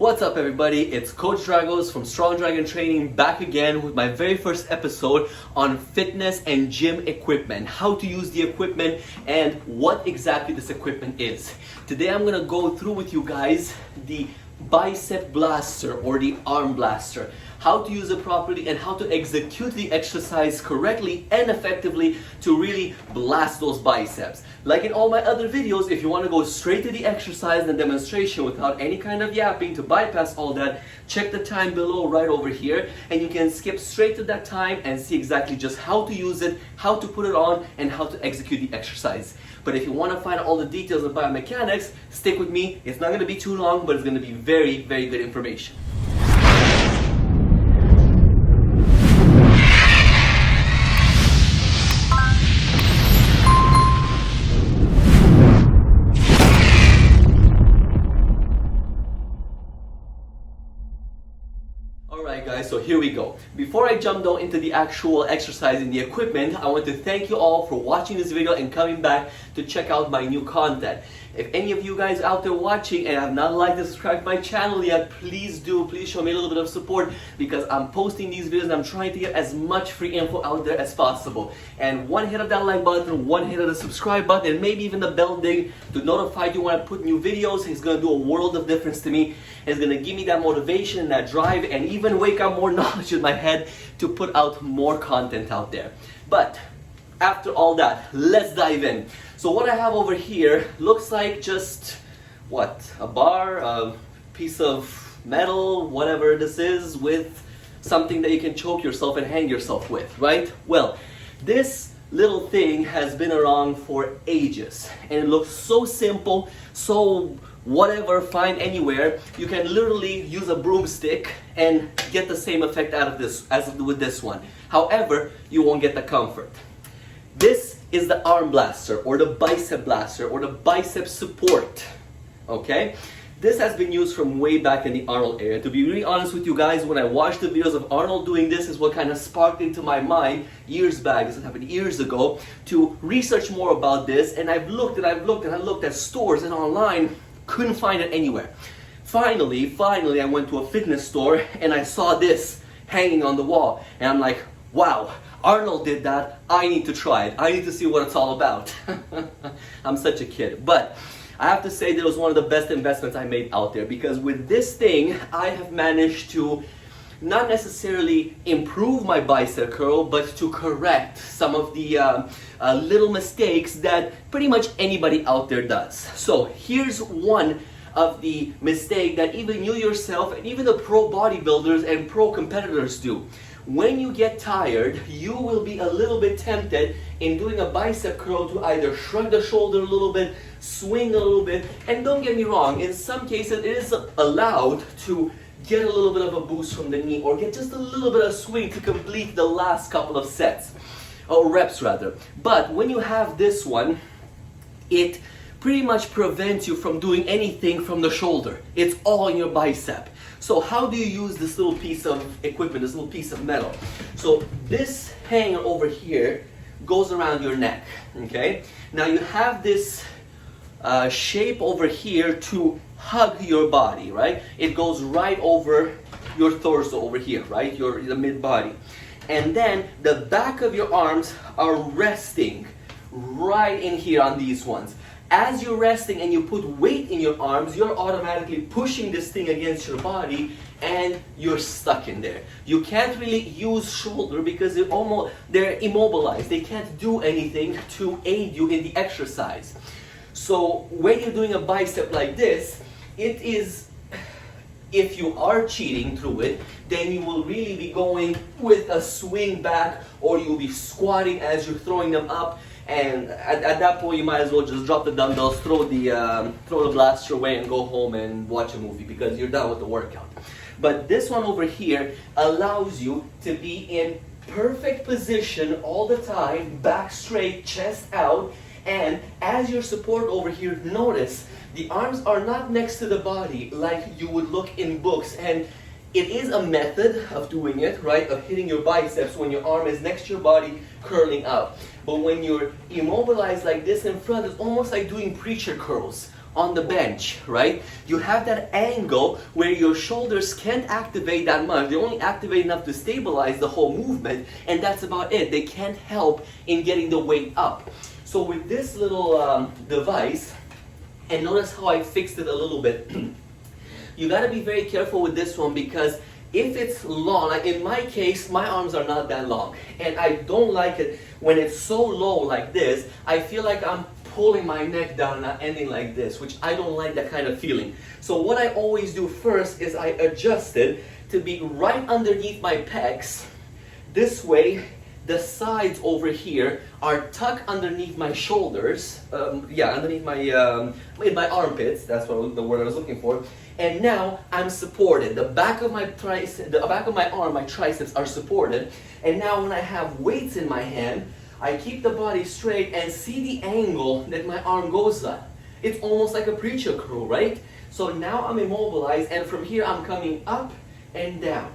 What's up everybody, it's Coach Dragos from Strong Dragon Training back again with my very first episode on fitness and gym equipment, how to use the equipment and what exactly this equipment is. Today I'm going to go through with you guys the Bicep Blaster or the arm blaster, how to use it properly and how to execute the exercise correctly and effectively to really blast those biceps. Like in all my other videos, if you want to go straight to the exercise and demonstration without any kind of yapping to bypass all that, check the time below right over here and you can skip straight to that time and see exactly just how to use it, how to put it on, and how to execute the exercise. But if you want to find all the details of biomechanics, stick with me. It's not going to be too long, but it's going to be very, very good information. Alright guys, so here we go. Before I jump down into the actual exercise and the equipment, I want to thank you all for watching this video and coming back to check out my new content. If any of you guys out there watching and have not liked and subscribed to my channel yet, please do. Please show me a little bit of support because I'm posting these videos and I'm trying to get as much free info out there as possible. And one hit of that like button, one hit of the subscribe button, and maybe even the bell ding to notify you when I put new videos is going to do a world of difference to me. It's going to give me that motivation and that drive and even wake up more knowledge in my head to put out more content out there. But after all that, let's dive in. So what I have over here looks like just, what, a bar, a piece of metal, whatever this is, with something that you can choke yourself and hang yourself with, right? Well, this little thing has been around for ages and it looks so simple, so whatever, find anywhere. You can literally use a broomstick and get the same effect out of this as with this one. However, you won't get the comfort. This is the arm blaster or the bicep blaster or the bicep support. Okay? This has been used from way back in the Arnold area. To be really honest with you guys, when I watched the videos of Arnold doing this is what kind of sparked into my mind years back, this happened years ago, to research more about this. And I've looked and I've looked and I looked at stores and online, couldn't find it anywhere. Finally, I went to a fitness store and I saw this hanging on the wall. And I'm like, wow, Arnold did that, I need to try it. I need to see what it's all about. I'm such a kid. But I have to say that it was one of the best investments I made out there because with this thing, I have managed to not necessarily improve my bicep curl, but to correct some of the little mistakes that pretty much anybody out there does. So here's one of the mistakes that even you yourself and even the pro bodybuilders and pro competitors do. When you get tired, you will be a little bit tempted in doing a bicep curl to either shrug the shoulder a little bit, swing a little bit, and don't get me wrong, in some cases it is allowed to get a little bit of a boost from the knee or get just a little bit of swing to complete the last couple of sets, or reps rather. But when you have this one, it pretty much prevents you from doing anything from the shoulder. It's all in your bicep. So how do you use this little piece of equipment, this little piece of metal? So this hanger over here goes around your neck, okay? Now you have this shape over here to hug your body, right? It goes right over your torso over here, right? The mid-body. And then the back of your arms are resting right in here on these ones. As you're resting and you put weight in your arms, you're automatically pushing this thing against your body and you're stuck in there. You can't really use shoulder because they're immobilized. They can't do anything to aid you in the exercise. So when you're doing a bicep like this, it is, if you are cheating through it, then you will really be going with a swing back or you'll be squatting as you're throwing them up. And at that point, you might as well just drop the dumbbells, throw the blaster away and go home and watch a movie because you're done with the workout. But this one over here allows you to be in perfect position all the time, back straight, chest out. And as your support over here, notice the arms are not next to the body like you would look in books. And it is a method of doing it, right? Of hitting your biceps when your arm is next to your body, curling out. But when you're immobilized like this in front, it's almost like doing preacher curls on the bench, right? You have that angle where your shoulders can't activate that much. They only activate enough to stabilize the whole movement, and that's about it. They can't help in getting the weight up. So with this little device, and notice how I fixed it a little bit. You gotta be very careful with this one, because if it's long, like in my case, my arms are not that long, and I don't like it when it's so low like this. I feel like I'm pulling my neck down and not ending like this, which I don't like that kind of feeling. So what I always do first is I adjust it to be right underneath my pecs. This way, the sides over here are tucked underneath my shoulders. Underneath my in my armpits. That's what the word I was looking for. And now I'm supported. The back of my arm, my triceps are supported. And now when I have weights in my hand, I keep the body straight and see the angle that my arm goes at. It's almost like a preacher crew, right? So now I'm immobilized, and from here I'm coming up and down,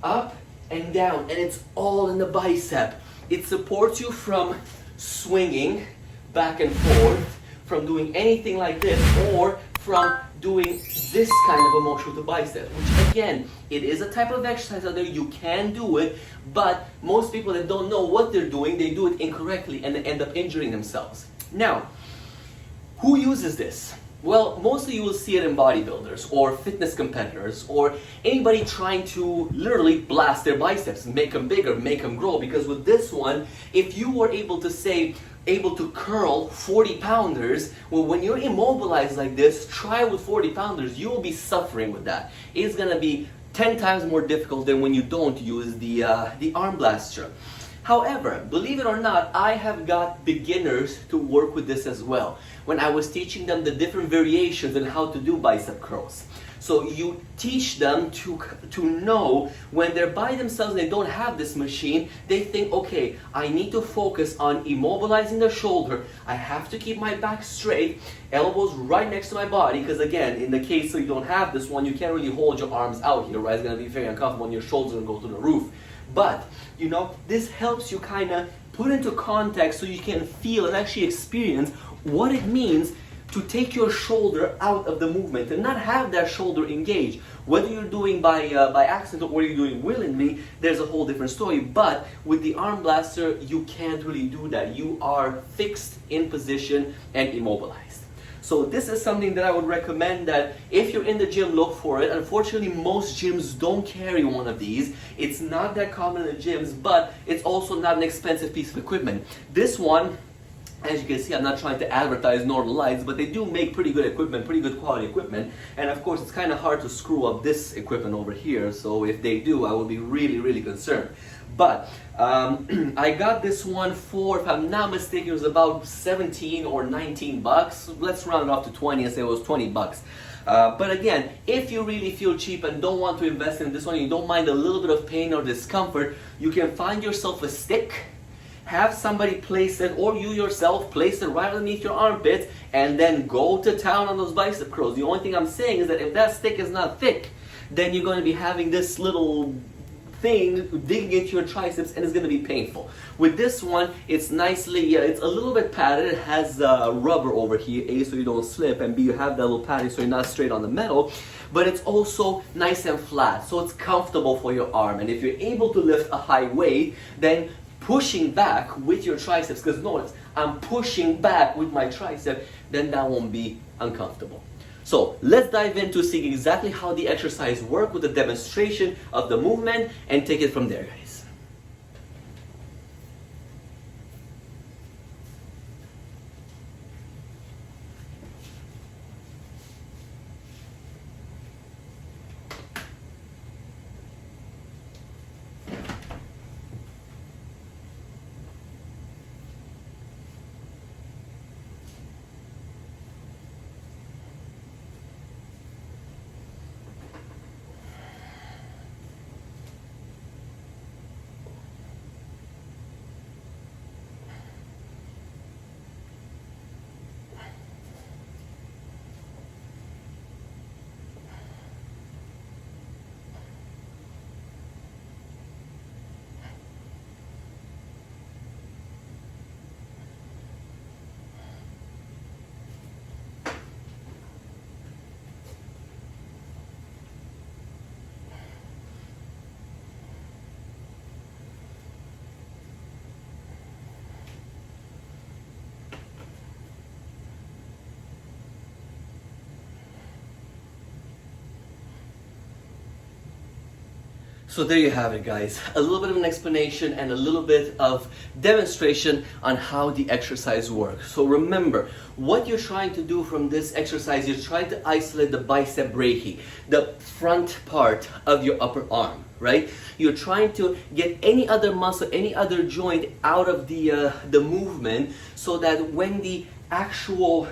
up and down, and it's all in the bicep. It supports you from swinging back and forth, from doing anything like this, or from doing this kind of a motion with the bicep, which again, it is a type of exercise out there. You can do it, but most people that don't know what they're doing, they do it incorrectly and they end up injuring themselves. Now, who uses this? Well, mostly you will see it in bodybuilders or fitness competitors or anybody trying to literally blast their biceps and make them bigger, make them grow. Because with this one, if you were able to curl 40 pounders, well, when you're immobilized like this, try with 40 pounders, you will be suffering with that. It's gonna be 10 times more difficult than when you don't use the arm blaster. However, believe it or not, I have got beginners to work with this as well, when I was teaching them the different variations and how to do bicep curls. So you teach them to know when they're by themselves and they don't have this machine, they think, okay, I need to focus on immobilizing the shoulder. I have to keep my back straight, elbows right next to my body, because again, in the case so you don't have this one, you can't really hold your arms out here, right? It's gonna be very uncomfortable and your shoulders are gonna go through the roof. But, you know, this helps you kind of put into context so you can feel and actually experience what it means to take your shoulder out of the movement and not have that shoulder engaged. Whether you're doing by accident or you're doing willingly, there's a whole different story. But with the arm blaster, you can't really do that. You are fixed in position and immobilized. So this is something that I would recommend, that if you're in the gym, look for it. Unfortunately, most gyms don't carry one of these. It's not that common in the gyms, but it's also not an expensive piece of equipment. This one, as you can see, I'm not trying to advertise Northern Lights, but they do make pretty good equipment, pretty good quality equipment. And of course, it's kind of hard to screw up this equipment over here. So if they do, I will be really, really concerned. But I got this one for, if I'm not mistaken, it was about 17 or 19 bucks. Let's round it off to 20 and say it was 20 bucks. But again, if you really feel cheap and don't want to invest in this one, you don't mind a little bit of pain or discomfort, you can find yourself a stick, have somebody place it, or you yourself place it right underneath your armpits, and then go to town on those bicep curls. The only thing I'm saying is that if that stick is not thick, then you're going to be having this little thing digging into your triceps, and it's going to be painful. With this one, it's nicely, it's a little bit padded. It has rubber over here, A, so you don't slip, and B, you have that little padding so you're not straight on the metal, but it's also nice and flat, so it's comfortable for your arm. And if you're able to lift a high weight, then pushing back with your triceps, because notice, I'm pushing back with my tricep, then that won't be uncomfortable. So let's dive into seeing exactly how the exercise works with a demonstration of the movement and take it from there, guys. So there you have it, guys. A little bit of an explanation and a little bit of demonstration on how the exercise works. So remember, what you're trying to do from this exercise, you're trying to isolate the bicep brachii, the front part of your upper arm, right? You're trying to get any other muscle, any other joint out of the movement, so that when the actual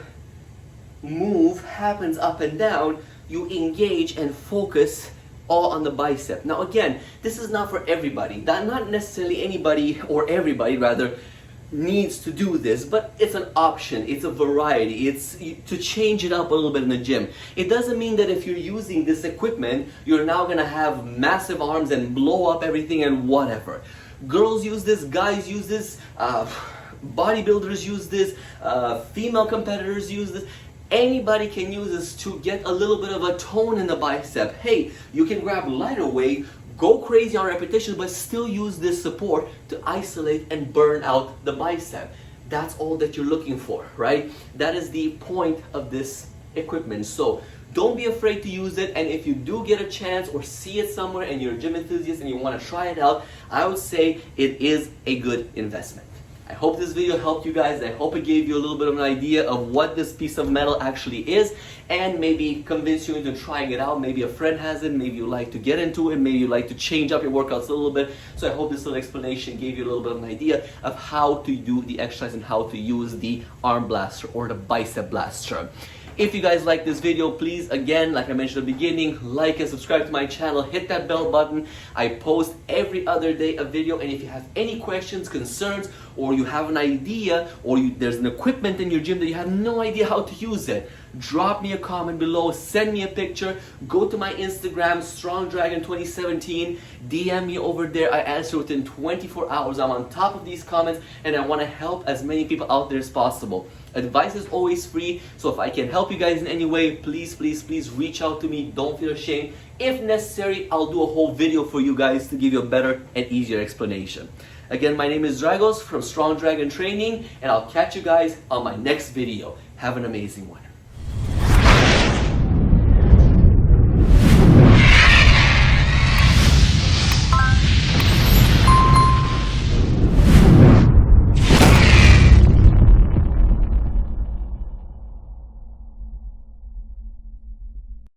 move happens up and down, you engage and focus all on the bicep. Now again, this is not for everybody. Not necessarily anybody, or everybody rather, needs to do this, but it's an option, it's a variety, it's to change it up a little bit in the gym. It doesn't mean that if you're using this equipment, you're now gonna have massive arms and blow up everything and whatever. Girls use this, guys use this, bodybuilders use this, female competitors use this. Anybody can use this to get a little bit of a tone in the bicep. Hey, you can grab lighter weight, go crazy on repetitions, but still use this support to isolate and burn out the bicep. That's all that you're looking for, right? That is the point of this equipment. So don't be afraid to use it, and if you do get a chance or see it somewhere and you're a gym enthusiast and you want to try it out, I would say it is a good investment. I hope this video helped you guys. I hope it gave you a little bit of an idea of what this piece of metal actually is, and maybe convince you into trying it out. Maybe a friend has it, maybe you like to get into it, maybe you like to change up your workouts a little bit. So I hope this little explanation gave you a little bit of an idea of how to do the exercise and how to use the arm blaster or the bicep blaster. If you guys like this video, please, again, like I mentioned at the beginning, like and subscribe to my channel, hit that bell button. I post every other day a video, and if you have any questions, concerns, or you have an idea, or there's an equipment in your gym that you have no idea how to use it, drop me a comment below, send me a picture, go to my Instagram, StrongDragon2017, DM me over there. I answer within 24 hours. I'm on top of these comments, and I want to help as many people out there as possible. Advice is always free, so if I can help you guys in any way, please, please, please reach out to me. Don't feel ashamed. If necessary, I'll do a whole video for you guys to give you a better and easier explanation. Again, my name is Dragos from Strong Dragon Training, and I'll catch you guys on my next video. Have an amazing one.